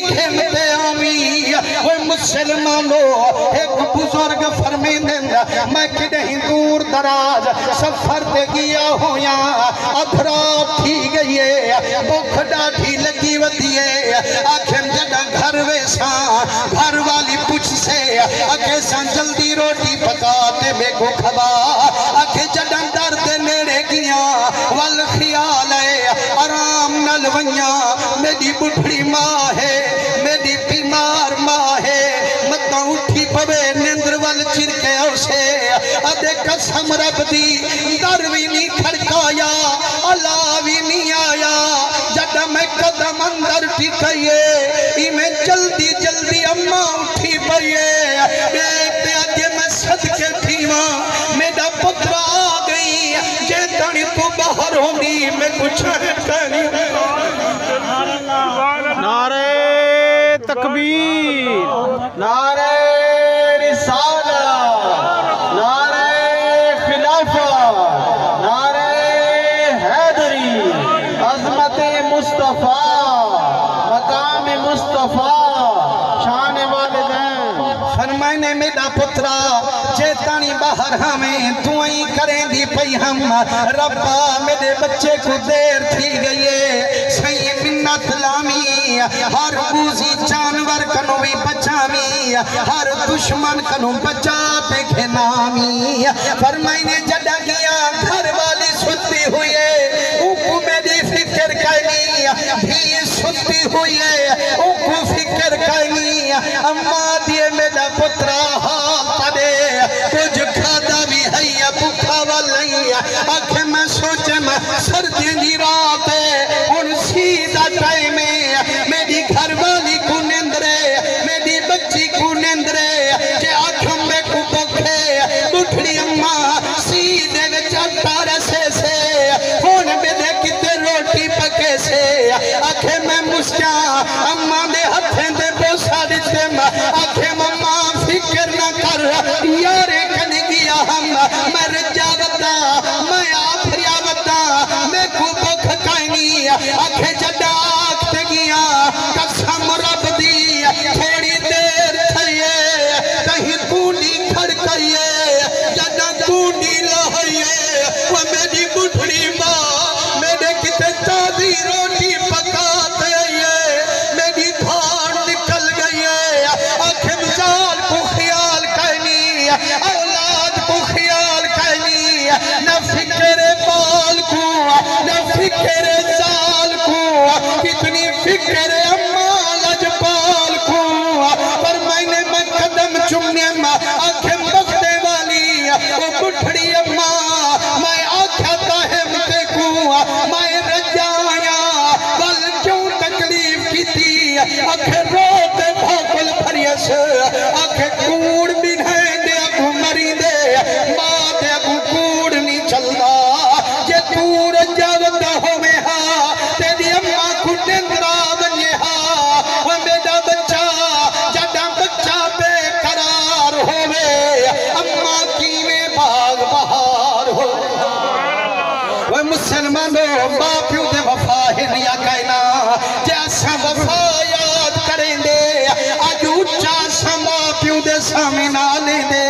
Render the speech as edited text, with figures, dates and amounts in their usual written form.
کھیمتے آمی وہ مسلمانوں ایک بزرگ فرمیندن میں کدہیں دور دراز سفر تے گیا ہوں یا ادھرات تھی گئی ہے بھوک ڈاٹھی لگی ودی ہے آنکھیں جڑا گھر ویساں گھر والی پوچھ سے آنکھیں سان جلدی روٹی پکاتے میں کو کھوا آنکھیں جڑا درد نیڑے گیا والخیال ہے آرام نلونیاں میری بڑھڑی ماں ہے میری بیمار ماں ہے مطا اٹھی پوے نیندر وال چرکے اسے ادھے قسم رب دی در بھی نہیں کھڑکایا اللہ بھی نہیں آیا جڑا میں قدم اندر ٹھکائیے میں جلدی جلدی اماں اٹھی پئیے بیٹے آجے میں صدقے تھیواں میرا پتر آ گئی جے تانی تو باہر ہونی میں کچھ کہنی نعرہ تکبیر، نعرہ رسالہ، نعرہ خلافہ، نعرہ حیدری، عظمت مصطفیٰ، مقام مصطفیٰ، شان والدین۔ فرمائنے میرا پترا جیتانی باہر ہمیں دعائیں کریں دی پئی ہم ربا میرے بچے کو دیر تھی گئیے صحیح منت لامی ہر بوزی جانور کنو بھی بچامی ہر دشمن کنو بچاتے کھنامی فرمائنے جڑا گیا گھر والی ستی ہوئے اوکو میری فکر کرنی بھی ستی ہوئے اوکو فکر کرنی اماں دیے میرا پترا پڑے کچھ کھادا بھی ہے یا بکھا والی آنکھیں میں سوچے میں سردی دی رات ہے ان سیدھا ٹائم ہے میری گھر والی کو نیندرے میری بچی کو نیندرے کہ آنکھوں میں کو بکھے بٹھڑی اماں سیدھے میں چلتا رسے سے کون میں دے کتے روٹی پکے سے آنکھیں میں مسکا اماں دے ہتھیں دے بوسا دیتے آنکھیں ماں فکر نہ کر یارے کن گیا ہم میں رجاوتا میں آفریاوتا میں کو بکھ کائنی آنکھیں جڑا آکھتے گیا قسم رب دی تھوڑی دیر تھئیے کہیں کونی کھڑ کئیے جڑا کونی لہئیے وہ میری بڑھڑی ماں میرے کتے تازی روٹی پکاتے ہیں میری دھان نکل گئی ہے آنکھیں مزال کو خیال کرنی اولاد کو خیال کرنی نہ فکر بال کو نہ فکر زال کو کتنی فکر اماں لجپال کو پر میں قدم چمنے آنکھیں بختے والی وہ بڑھڑی اماں میں آکھاتا ہے مجھے کو میں رجایا بل کیوں تکلیف کی تھی آنکھیں روتے بھاکل پھریس آنکھیں کوڑ بھی نہیں دے اگو مری دے ماں دے اگو کوڑ نہیں چلدا جے تور جاوتا ہوئے ہاں تیری اماں کو نندرا بنye ہاں وہ میرا بچہ جڑا بچہ بے قرار ہوئے اماں کی میں باغ بہار ہوئے وہ مسلمانوں باپیوں دے وفا ہنیا کہنا جیسا وفا یاد کریں دے آج اچھا سا باپیوں دے سامنا لے دے